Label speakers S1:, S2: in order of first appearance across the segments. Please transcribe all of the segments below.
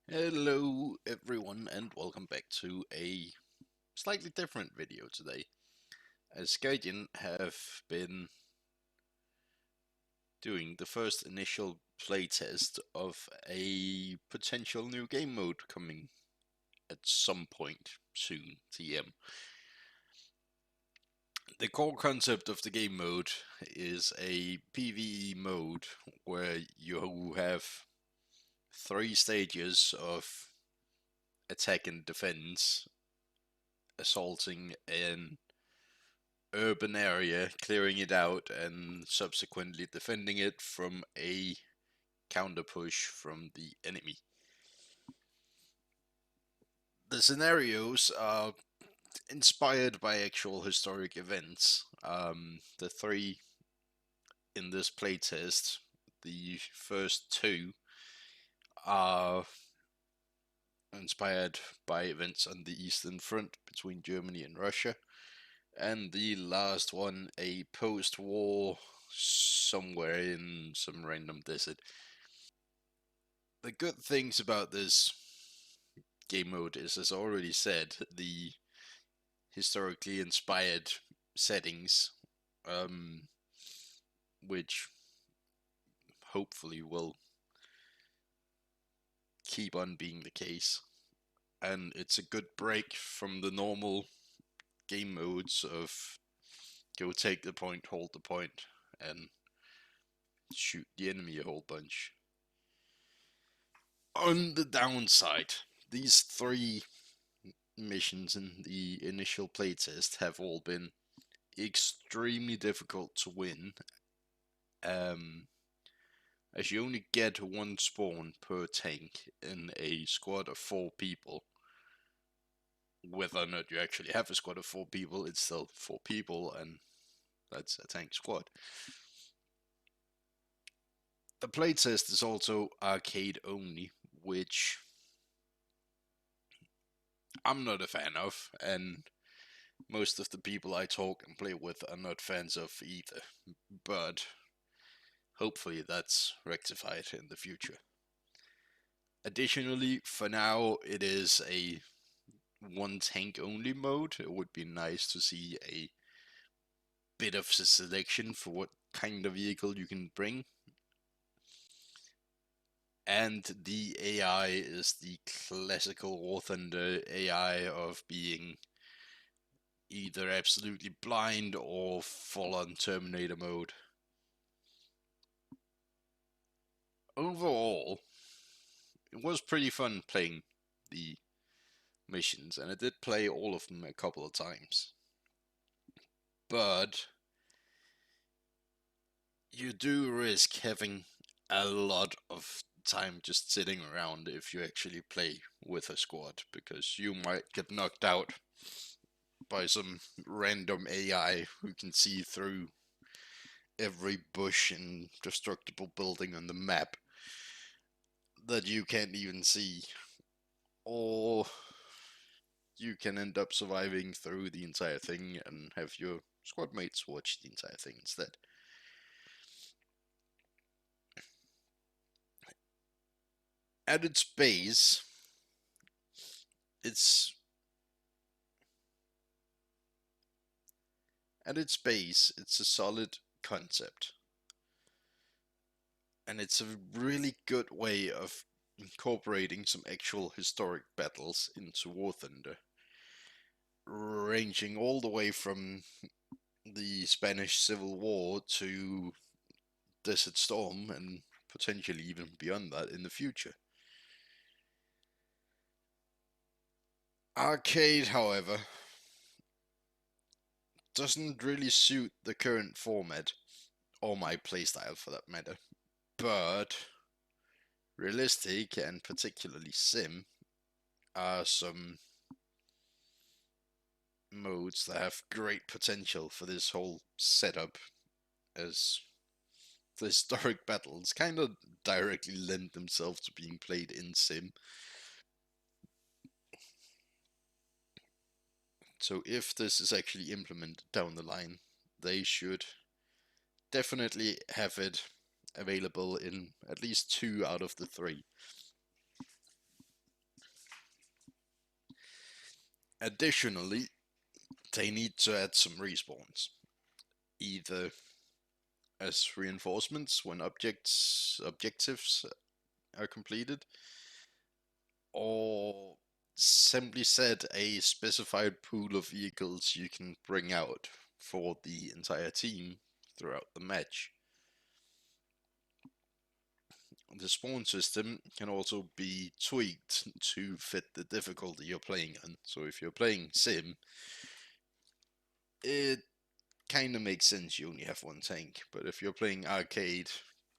S1: Hello everyone and welcome back to a slightly different video today. As Gaijin have been doing the first initial playtest of a potential new game mode coming at some point soon, TM. The core concept of the game mode is a PvE mode where you have three stages of attack and defense, assaulting an urban area, clearing it out, and subsequently defending it from a counter push from the enemy. The scenarios are inspired by actual historic events. The three in this playtest, the first two, are inspired by events on the Eastern Front between Germany and Russia, and the last one, a post-war somewhere in some random desert. The good things about this game mode is, as I already said, the historically inspired settings, um, which hopefully will keep on being the case. And it's a good break from the normal game modes of go take the point, hold the point, and shoot the enemy a whole bunch. On the downside, these three missions in the initial playtest have all been extremely difficult to win, um, as you only get one spawn per tank in a squad of 4 people. Whether or not you actually have a squad of 4 people, it's still 4 people, and that's a tank squad. The playtest is also arcade only, which I'm not a fan of, and most of the people I talk and play with are not fans of either. But hopefully that's rectified in the future. Additionally, for now, it is a one tank only mode. It would be nice to see a bit of a selection for what kind of vehicle you can bring. And the AI is the classical Warthunder AI of being either absolutely blind or full on Terminator mode. Overall, it was pretty fun playing the missions, and I did play all of them a couple of times. But you do risk having a lot of time just sitting around if you actually play with a squad, because you might get knocked out by some random AI who can see through every bush and destructible building on the map that you can't even see, or you can end up surviving through the entire thing and have your squad mates watch the entire thing instead. At its base, it's it's a solid concept, and it's a really good way of incorporating some actual historic battles into War Thunder, ranging all the way from the Spanish Civil War to Desert Storm, and potentially even beyond that in the future. Arcade, however, doesn't really suit the current format, or my playstyle for that matter, but realistic and particularly sim are some modes that have great potential for this whole setup, as the historic battles kind of directly lend themselves to being played in sim. So if this is actually implemented down the line, they should definitely have it available in at least 2 out of the 3. Additionally, they need to add some respawns, either as reinforcements when objectives are completed, or simply set a specified pool of vehicles you can bring out for the entire team throughout the match. The spawn system can also be tweaked to fit the difficulty you're playing on. So if you're playing Sim, it kind of makes sense you only have one tank. But if you're playing Arcade,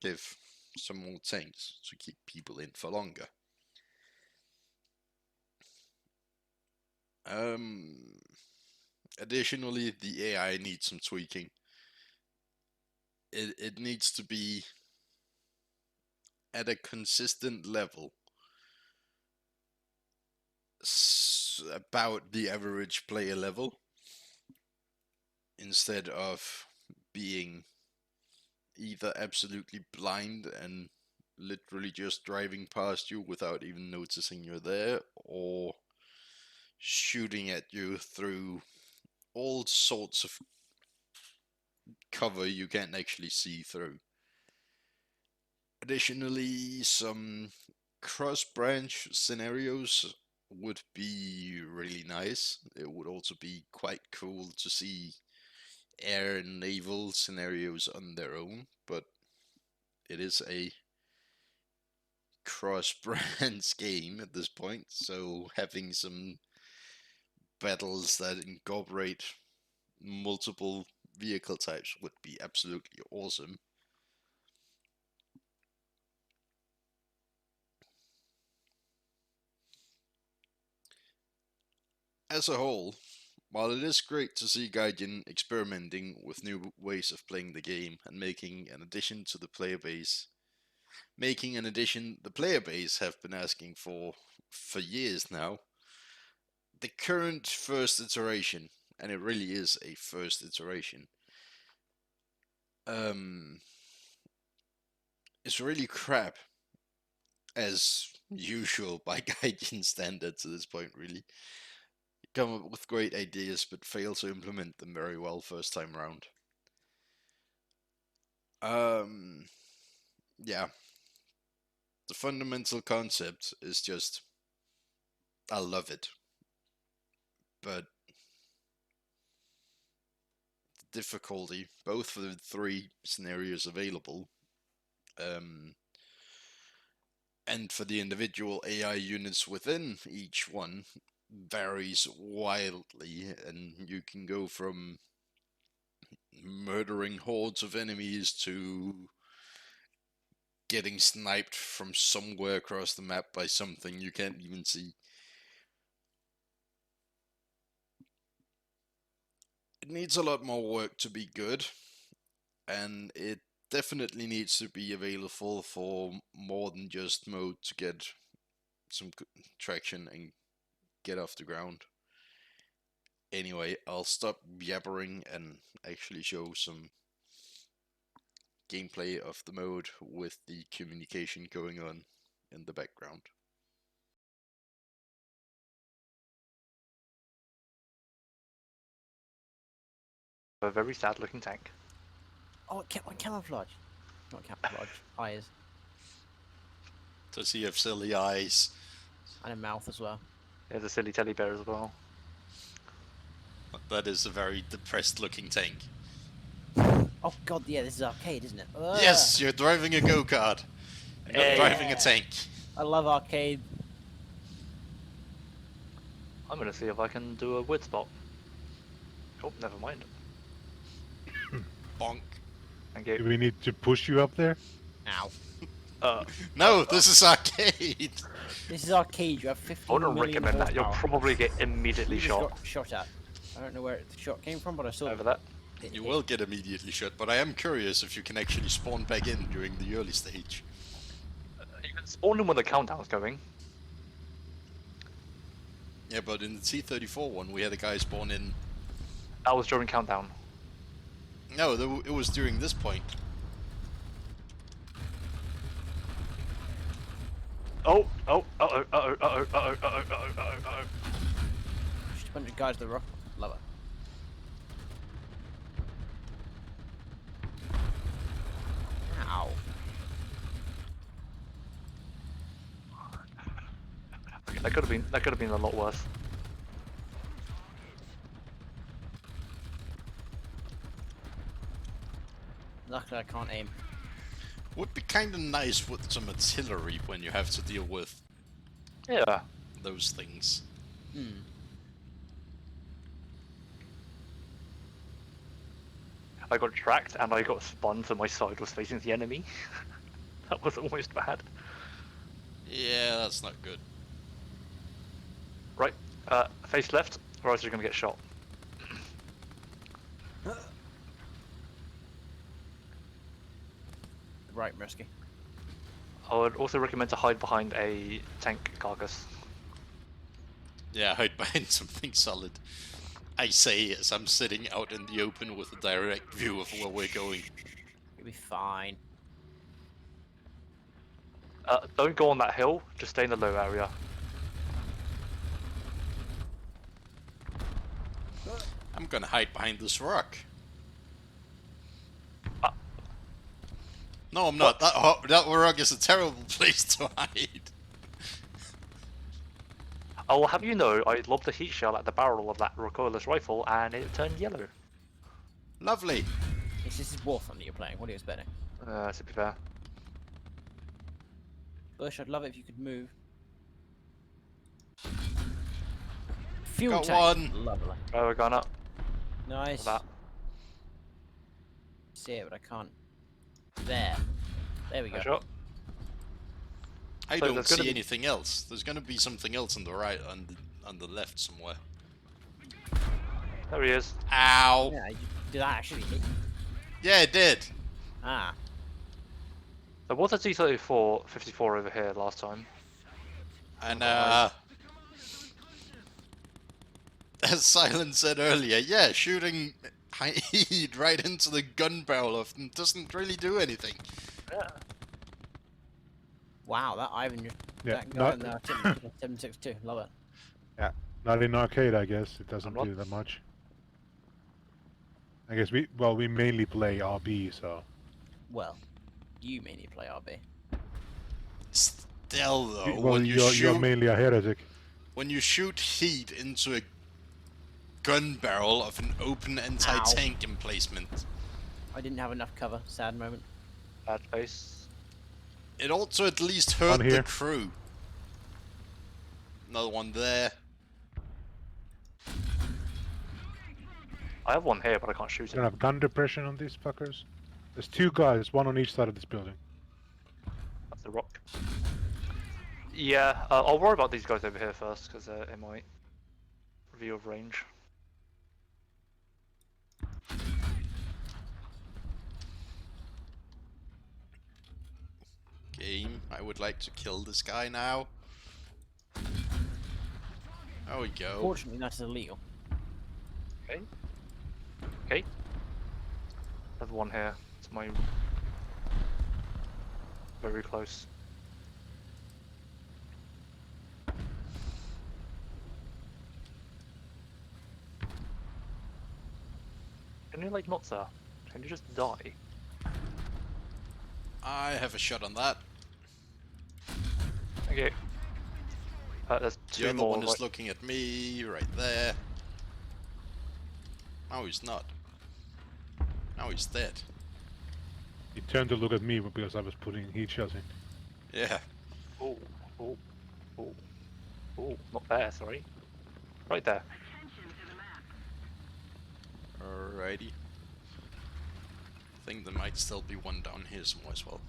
S1: give some more tanks to keep people in for longer. Additionally, the AI needs some tweaking. It needs to be at a consistent level, about the average player level, instead of being either absolutely blind and literally just driving past you without even noticing you're there, or shooting at you through all sorts of cover you can't actually see through. Additionally, some cross-branch scenarios would be really nice. It would also be quite cool to see air and naval scenarios on their own, but it is a cross-branch game at this point, so having some battles that incorporate multiple vehicle types would be absolutely awesome. As a whole, while it is great to see Gaijin experimenting with new ways of playing the game and making an addition to the player base, the player base have been asking for years now, the current first iteration, and it really is a first iteration, is really crap, as usual by Gaijin standards at this point, really. Come up with great ideas but fail to implement them very well first time around. Yeah. The fundamental concept is just, I love it. But the difficulty, both for the 3 scenarios available, and for the individual AI units within each one, varies wildly, and you can go from murdering hordes of enemies to getting sniped from somewhere across the map by something you can't even see. It needs a lot more work to be good, and it definitely needs to be available for more than just mode to get some traction and get off the ground. Anyway, I'll stop yabbering and actually show some gameplay of the mode with the communication going on in the background.
S2: A very sad looking tank.
S3: Oh, camouflage. Not camouflage. Eyes.
S1: Does he have silly eyes?
S3: And a mouth as well.
S2: There's a silly teddy bear as well.
S1: That is a very depressed looking tank.
S3: Oh god, yeah, this is arcade, isn't it? Ugh.
S1: Yes, you're driving a go-kart. You're not driving a tank.
S3: I love arcade.
S2: I'm gonna see if I can do a wood spot. Oh, never mind.
S1: Bonk.
S2: Thank you.
S4: Do we need to push you up there?
S3: Ow.
S1: No, this is arcade.
S3: This is arcade, you have 50
S2: I wouldn't
S3: million
S2: recommend that. You'll
S3: horsepower.
S2: probably get immediately
S3: You just
S2: shot.
S3: got shot at. I don't know where the shot came from, but I saw
S2: Over that.
S1: You will get immediately shot, but I am curious if you can actually spawn back in during the early stage.
S2: You can spawn in when the countdown's going.
S1: Yeah, but in the T-34 one, we had a guy spawn in.
S2: That was during countdown.
S1: No, it was during this point.
S2: Oh.
S3: Just Bunch of guys to the rock. Love it. Ow.
S2: Okay, that could have been a lot worse.
S3: Luckily I can't aim.
S1: Would be kind of nice with some artillery when you have to deal with
S2: Yeah.
S1: those things.
S3: Hmm.
S2: I got tracked and I got spun so my side was facing the enemy. That was almost bad.
S1: Yeah, that's not good.
S2: Right, face left, or else you're gonna get shot.
S3: Right, Mirsky.
S2: I would also recommend to hide behind a tank carcass.
S1: Yeah, hide behind something solid. I say as I'm sitting out in the open with a direct view of where we're going.
S3: You'll be fine.
S2: Don't go on that hill, just stay in the low area.
S1: I'm gonna hide behind this rock.
S2: Uh,
S1: No, I'm not. That rock is a terrible place to hide.
S2: I will have you know, I lobbed a heat shell at the barrel of that recoilless rifle and it turned yellow.
S1: Lovely.
S3: This is Warthunder you're playing. What are you expecting?
S2: To be fair.
S3: Bush, I'd love it if you could move. Fuel
S1: Got
S3: tank.
S1: one.
S3: Lovely.
S2: Oh, we're going up.
S3: Nice.
S2: That.
S3: See it, but I can't. There. There we go.
S2: Shot.
S1: I
S2: So
S1: don't
S2: there's gonna
S1: see
S2: be-
S1: anything else. There's gonna be something else on the right, on the left somewhere.
S2: There he is.
S1: Ow!
S3: Yeah, did that actually hit you?
S1: Yeah, it did.
S3: Ah.
S2: There was a T-34 54 over here last time.
S1: And
S2: Right.
S1: as Silent said earlier, yeah, shooting heat right into the gun barrel of them doesn't really do anything.
S2: Yeah.
S3: Wow, that Ivan just
S4: Yeah,
S3: that guy in
S4: not,
S3: there 762. Love it.
S4: not in arcade, I guess. It doesn't
S2: not-
S4: do that much. I guess we mainly play RB, so
S3: Well, you mainly play RB.
S1: Still though,
S4: well,
S1: when you
S4: you're
S1: shoot
S4: mainly a heretic.
S1: when you shoot heat into a gun barrel of an open anti-tank emplacement,
S3: I didn't have enough cover. Sad moment.
S2: Bad face.
S1: it also at least hurt
S4: One
S1: the
S4: here.
S1: crew. Another one there.
S2: I have one here, but I can't shoot
S4: Don't
S2: it.
S4: have gun depression on these fuckers. There's two guys, one on each side of this building.
S2: That's the rock. Yeah, I'll worry about these guys over here first, because they're in my view of range.
S1: Game, I would like to kill this guy now. There we go.
S3: Fortunately, that's illegal.
S2: Okay. Okay. There's one here. It's my very close. Can you like not, sir? Can you just die?
S1: I have a shot on that.
S2: Okay. There's two
S1: The other
S2: more.
S1: one is
S2: right-
S1: looking at me right there. No, he's not. Now he's dead.
S4: He turned to look at me because I was putting heat shells in.
S1: Yeah.
S2: Oh, oh, oh, oh, not there, sorry. Right there.
S1: Alrighty. I think there might still be one down here somewhere as well.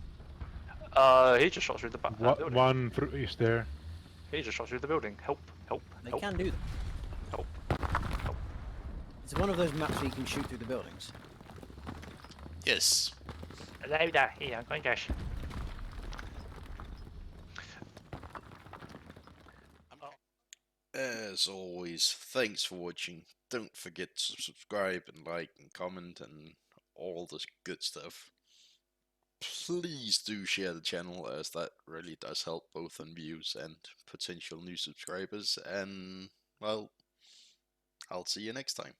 S2: He just shot through the building.
S4: One is there.
S2: He just shot through the building. Help, help,
S3: They
S2: help,
S3: can do that.
S2: help.
S3: It's one of those maps where you can shoot through the buildings.
S1: Yes.
S2: Hello there, here, I'm going to...
S1: As always, thanks for watching. Don't forget to subscribe and like and comment and all this good stuff. Please do share the channel, as that really does help both on views and potential new subscribers. And, well, I'll see you next time.